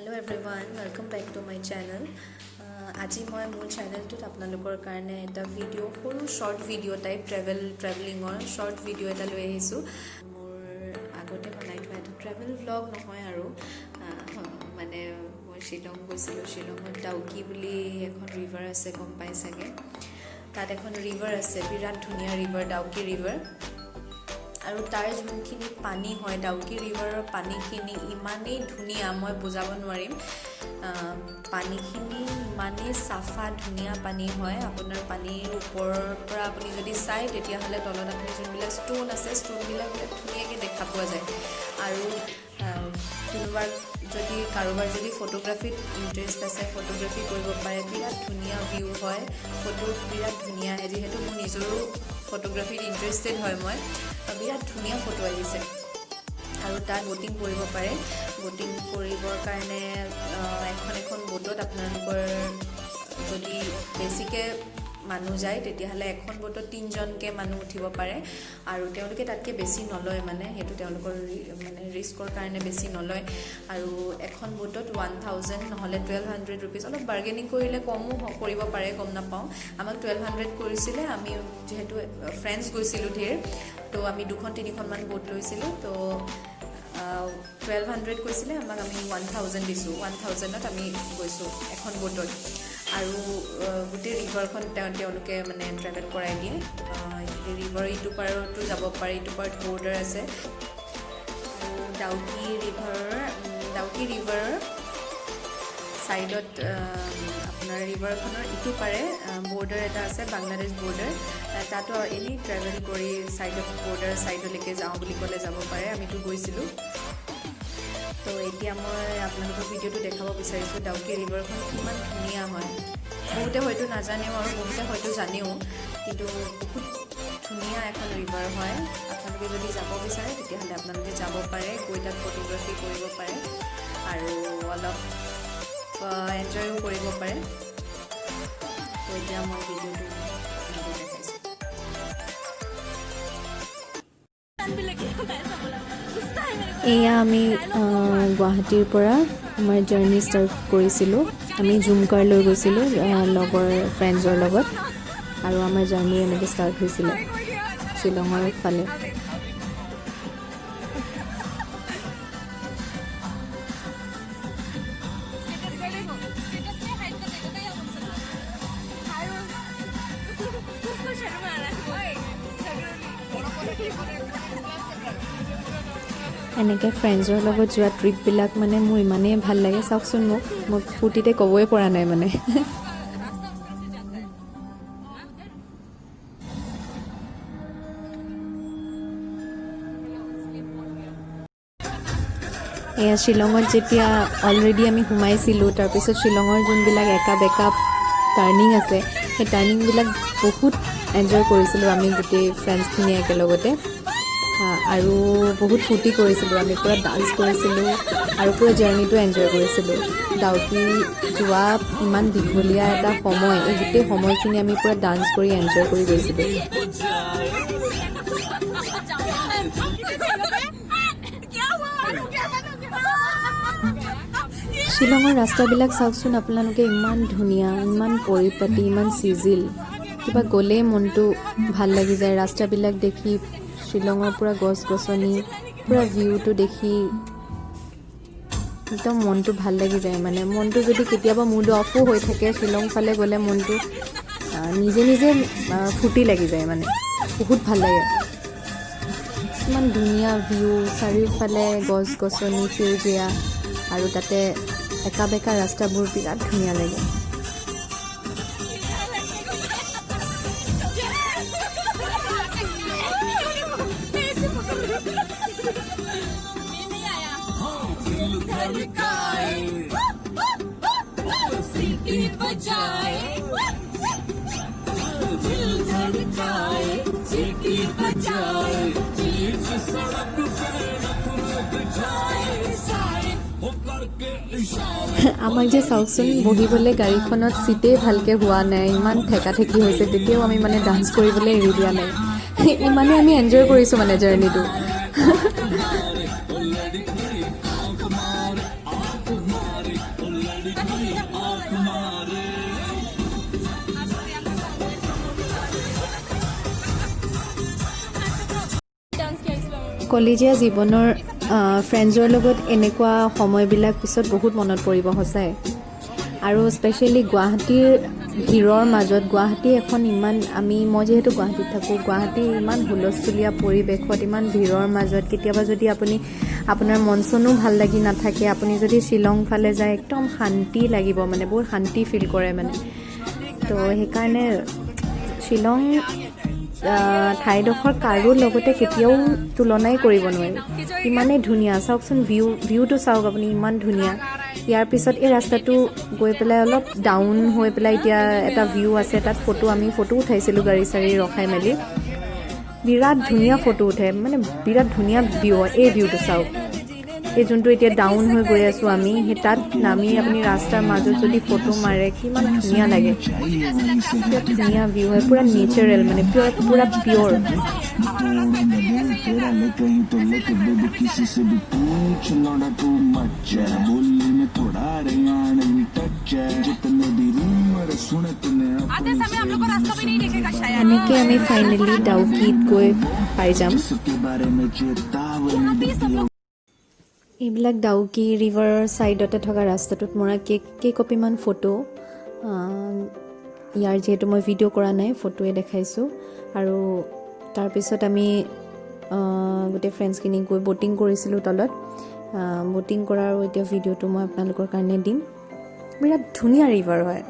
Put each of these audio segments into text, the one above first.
Hello everyone, welcome back to my channel. আজি মই মোৰ চেনেলটোত আপোনালোকৰ কাৰণে এটা ভিডিঅ' সৰু শৰ্ট ভিডিঅ' টাইপ ট্ৰেভেলিঙৰ শৰ্ট ভিডিঅ' এটা লৈ আহিছোঁ। মোৰ আগতে বনাই থোৱা এটা ট্ৰেভেল ভ্লগ নহয় আৰু মানে মই শ্বিলং গৈছিলোঁ। শ্বিলঙত ডাউকি বুলি এখন ৰিভাৰ আছে, গম পাই চাগে। তাত এখন ৰিভাৰ আছে, বিৰাট ধুনীয়া ৰিভাৰ, ডাউকি ৰিভাৰ। আৰু তাৰ যোনখিনি পানী হয়, ডাউকি ৰিভাৰৰ পানীখিনি ইমানেই ধুনীয়া, মই বুজাব নোৱাৰিম। পানীখিনি ইমানেই চাফা ধুনীয়া পানী হয়। আপোনাৰ পানীৰ ওপৰৰ পৰা আপুনি যদি চায় তেতিয়াহ'লে তলত আপুনি যোনবিলাক ষ্ট'ন আছে, ষ্ট'নবিলাক ধুনীয়াকৈ দেখা পোৱা যায়। আৰু কাৰোবাৰ যদি ফটোগ্ৰাফীত ইণ্টাৰেষ্ট আছে, ফটোগ্ৰাফী কৰিব পাৰে। বিৰাট ধুনীয়া ভিউ হয়, ফটো বিৰাট ধুনীয়া আহে। যিহেতু মোৰ নিজৰো ফটোগ্ৰাফীত ইণ্টাৰেষ্টেড হয়, মই বিৰাট ধুনীয়া ফটো আহিছে। আৰু তাত ব'টিং কৰিব পাৰে। ব'টিং কৰিবৰ কাৰণে এখন ব'টত আপোনালোকৰ যদি বেছিকৈ মানুহ যায় তেতিয়াহ'লে এখন ব'টত 3জনকৈ মানুহ উঠিব পাৰে। আৰু তেওঁলোকে তাতকৈ বেছি নলয়, মানে সেইটো তেওঁলোকৰ মানে ৰিস্কৰ কাৰণে বেছি নলয়। আৰু এখন ব'টত 1000 নহ'লে 1200 ৰুপিজ, অলপ বাৰ্গেনিং কৰিলে কমো কৰিব পাৰে, গম নাপাওঁ। আমাক 1200 কৰিছিলে। আমি যিহেতু ফ্ৰেণ্ডছ গৈছিলোঁ ধেৰ, তো আমি 2-3খনমান ব'ট লৈছিলোঁ। তো 1200 কৈছিলে আমাক, আমি 1000 দিছোঁ। 1000ত আমি গৈছোঁ এখন ব'টত। আৰু গোটেই ৰিভাৰখন তেওঁলোকে মানে ট্ৰেভেল কৰাই দিয়ে। ৰিভাৰ ইটো পাৰতো যাব পাৰে, ইটো পাৰত বৰ্ডাৰ আছে। আৰু ডাউকি ৰিভাৰৰ ছাইডত আপোনাৰ ৰিভাৰখনৰ ইটো পাৰে বৰ্ডাৰ এটা আছে, বাংলাদেশ বৰ্ডাৰ। তাতো এনেই ট্ৰেভেল কৰি বৰ্ডাৰ ছাইডলৈকে যাওঁ বুলি ক'লে যাব পাৰে। আমিতো গৈছিলোঁ। তো এতিয়া মই আপোনালোকৰ ভিডিঅ'টো দেখাব বিচাৰিছোঁ ডাউকি ৰিভাৰখন কিমান ধুনীয়া হয়। বহুতে হয়তো নাজানেও আৰু বহুতে হয়তো জানেও, কিন্তু বহুত ধুনীয়া এখন ৰিভাৰ হয়। আপোনালোকে যদি যাব বিচাৰে তেতিয়াহ'লে আপোনালোকে যাব পাৰে, গৈ তাত ফটোগ্ৰাফী কৰিব পাৰে আৰু অলপ এনজয়ো কৰিব পাৰে। তো এতিয়া মই ভিডিঅ'টো দেখাইছোঁ। এয়া আমি গুৱাহাটীৰ পৰা আমাৰ জাৰ্ণি ষ্টাৰ্ট কৰিছিলোঁ। আমি জুম কাৰ লৈ গৈছিলোঁ লগৰ ফ্ৰেণ্ডছৰ লগত, আৰু আমাৰ জাৰ্ণি এনেকৈ ষ্টাৰ্ট হৈছিলে শ্বিলঙৰ ফালে। এনেকৈ ফ্ৰেণ্ডছৰ লগত যোৱা ট্ৰিপবিলাক মানে মোৰ ইমানেই ভাল লাগে। চাওকচোন, মোক ফূৰ্তিতে ক'বই পৰা নাই মানে। এয়া শ্বিলঙত যেতিয়া অলৰেডি আমি সোমাইছিলোঁ, তাৰপিছত শ্বিলঙৰ যোনবিলাক একা বেকা টাৰ্ণিং আছে, সেই টাৰ্ণিংবিলাক বহুত এনজয় কৰিছিলোঁ আমি গোটেই ফ্ৰেণ্ডছখিনিয়ে একেলগতে। আৰু বহুত ফূৰ্তি কৰিছিলোঁ, আমি পূৰা ডান্স কৰিছিলোঁ আৰু পূৰা জাৰ্ণিটো এনজয় কৰিছিলোঁ। ডাউকি যোৱা ইমান দীঘলীয়া এটা সময়, এই গোটেই সময়খিনি আমি পূৰা ডান্স কৰি এনজয় কৰি গৈছিলোঁ। শ্বিলঙৰ ৰাস্তাবিলাক চাওকচোন আপোনালোকে, ইমান ধুনীয়া, ইমান পৰিপাটি, ইমান চিজিল। কিবা গ'লেই মনটো ভাল লাগি যায় ৰাস্তাবিলাক দেখি। শ্বিলঙৰ পূৰা গছ গছনি, পূৰা ভিউটো দেখি একদম মনটো ভাল লাগি যায়। মানে মনটো যদি কেতিয়াবা মুড অফো হৈ থাকে, শ্বিলং ফালে গ'লে মনটো নিজে নিজে ফূৰ্তি লাগি যায়, মানে বহুত ভাল লাগে। ইমান ধুনীয়া ভিউ, চাৰিওফালে গছ গছনি সেউজীয়া, আৰু তাতে একা বেকা ৰাস্তাবোৰ বিৰাট ধুনীয়া লাগে। আমাক যে চাওকচোন, বহিবলৈ গাড়ীখনত ছিটেই ভালকৈ হোৱা নাই, ইমান ঠেকাঠেকি হৈছে, তেতিয়াও আমি মানে ডান্স কৰিবলৈ এৰি দিয়া নাই। ইমানেই আমি এনজয় কৰিছোঁ মানে জাৰ্ণিটো। কলেজীয়া জীৱনৰ ফ্ৰেণ্ডছৰ লগত এনেকুৱা সময়বিলাক পিছত বহুত মনত পৰিব সঁচাই আৰু স্পেচিয়েলি গুৱাহাটীৰ ভিৰৰ মাজত গুৱাহাটী এখন ইমান মই যিহেতু গুৱাহাটীত থাকোঁ গুৱাহাটীৰ ইমান হুলস্থুলীয়া পৰিৱেশত ইমান ভিৰৰ মাজত কেতিয়াবা যদি আপোনাৰ মন চনো ভাল লাগি নাথাকে আপুনি যদি শ্বিলং ফালে যায় একদম শান্তি লাগিব মানে বহুত শান্তি ফিল কৰে মানে তো সেইকাৰণে শ্বিলং ঠাইডোখৰ কাৰো লগতে কেতিয়াও তুলনাই কৰিব নোৱাৰি ইমানেই ধুনীয়া চাওকচোন ভিউটো চাওক আপুনি ইমান ধুনীয়া ইয়াৰ পিছত এই ৰাস্তাটো গৈ পেলাই অলপ ডাউন হৈ পেলাই এতিয়া এটা ভিউ আছে তাত আমি ফটো উঠাইছিলোঁ গাড়ী চাৰি ৰখাই মেলি বিৰাট ধুনীয়া ফটো উঠে মানে বিৰাট ধুনীয়া ভিউ এই ভিউটো চাওক এই যোনটো এতিয়া ডাউন হৈ গৈ আছোঁ আমি সেই তাত নামি আপুনি ৰাস্তাৰ মাজত যদি ফটো মাৰে কিমান ধুনীয়া লাগে বিৰাট ধুনীয়া ভিউ হয় পুৰা নেচাৰেল মানে পুৰা পিয়'ৰ এনেকৈ আমি ফাইনেলি ডাউকিত গৈ পাই যাম এইবিলাক ডাউকি ৰিভাৰ ছাইডতে থকা ৰাস্তাটোত মৰা কেইকপিমান ফটো ইয়াৰ যিহেতু মই ভিডিঅ' কৰা নাই ফটোৱে দেখাইছোঁ আৰু তাৰপিছত আমি গোটেই ফ্ৰেণ্ডছখিনি গৈ ব'টিং কৰিছিলোঁ তলত ব'টিং কৰাৰ এতিয়া ভিডিঅ'টো মই আপোনালোকৰ কাৰণে দিম বিৰাট ধুনীয়া ৰিভাৰ হয়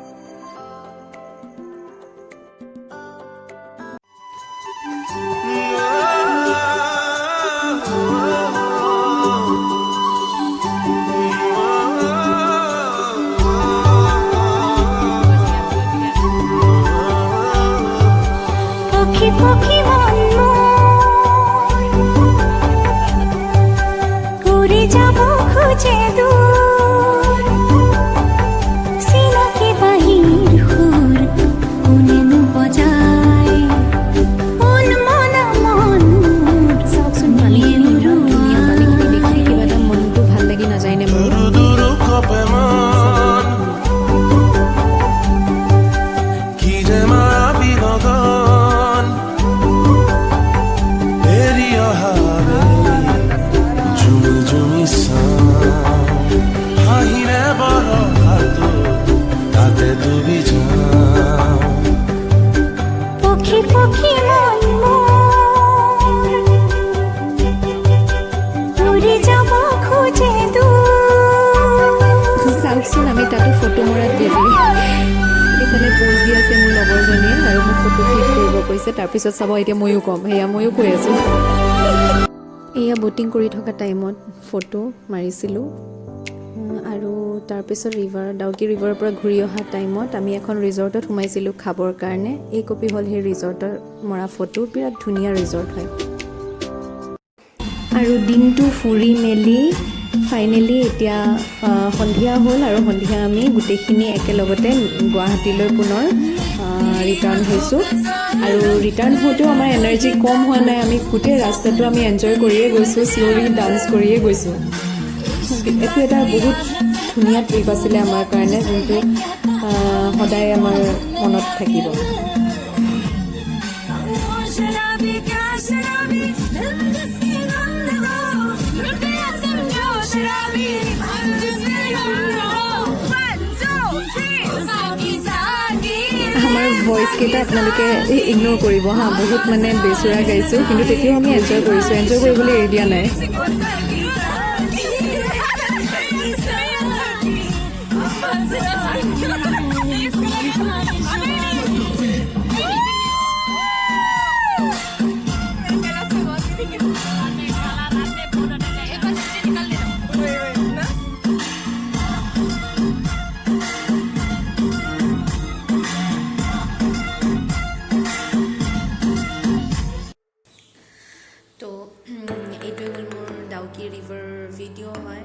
চাওকচোন আমি তাতো ফটো মৰাত বিজি এইফালে প'জ দি আছে মোৰ লগৰজনীয়ে আৰু মোক ফটো ক্লিক কৰিব কৈছে তাৰপিছত চাব এতিয়া ময়ো ক'ম সেয়া ময়ো কৈ আছোঁ এয়া ব'টিং কৰি থকা টাইমত ফটো মাৰিছিলোঁ আৰু তাৰপিছত ডাউকি ৰিভাৰৰ পৰা ঘূৰি অহা টাইমত আমি এখন ৰিজৰ্টত সোমাইছিলোঁ খাবৰ কাৰণে এই কপি হ'ল সেই ৰিজৰ্টৰ মৰা ফটো বিৰাট ধুনীয়া ৰিজৰ্ট হয় আৰু দিনটো ফুৰি মেলি ফাইনেলি এতিয়া সন্ধিয়া হ'ল আৰু সন্ধিয়া আমি গোটেইখিনি একেলগতে গুৱাহাটীলৈ পুনৰ ৰিটাৰ্ণ হৈছোঁ আৰু ৰিটাৰ্ণ হওঁতেও আমাৰ এনাৰ্জি কম হোৱা নাই আমি গোটেই ৰাস্তাটো আমি এনজয় কৰিয়ে গৈছোঁ চিঞৰি ডান্স কৰিয়ে গৈছোঁ এইটো এটা বহুত ধুনীয়া ট্ৰিপ আছিলে আমাৰ কাৰণে যোনটো সদায় আমাৰ মনত থাকিব আমাৰ ভইচ কেইটা আপোনালোকে ইগন'ৰ কৰিব হা বহুত মানে বেচুৰা গাইছোঁ কিন্তু তেতিয়াও আমি এনজয় কৰিছোঁ এনজয় কৰিবলৈ এৰি দিয়া নাই ডাউকি ৰিভাৰ ভিডিঅ' হয়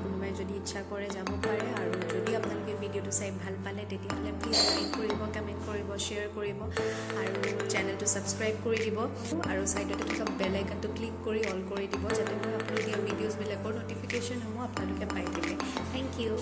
কোনোবাই যদি ইচ্ছা কৰে যাব পাৰে আৰু যদি আপোনালোকে ভিডিঅ'টো চাই ভাল পালে তেতিয়াহ'লে প্লিজ লাইক কৰিব কমেণ্ট কৰিব শ্বেয়াৰ কৰিব আৰু চেনেলটো ছাবস্ক্ৰাইব কৰি দিব আৰু ছাইডতে থকা বেল আইকনটো ক্লিক কৰি অল কৰি দিব যাতে মই আপলোড দিয়া ভিডিঅ'জবিলাকৰ ন'টিফিকেশ্যনসমূহ আপোনালোকে পাই থাকে থেংক ইউ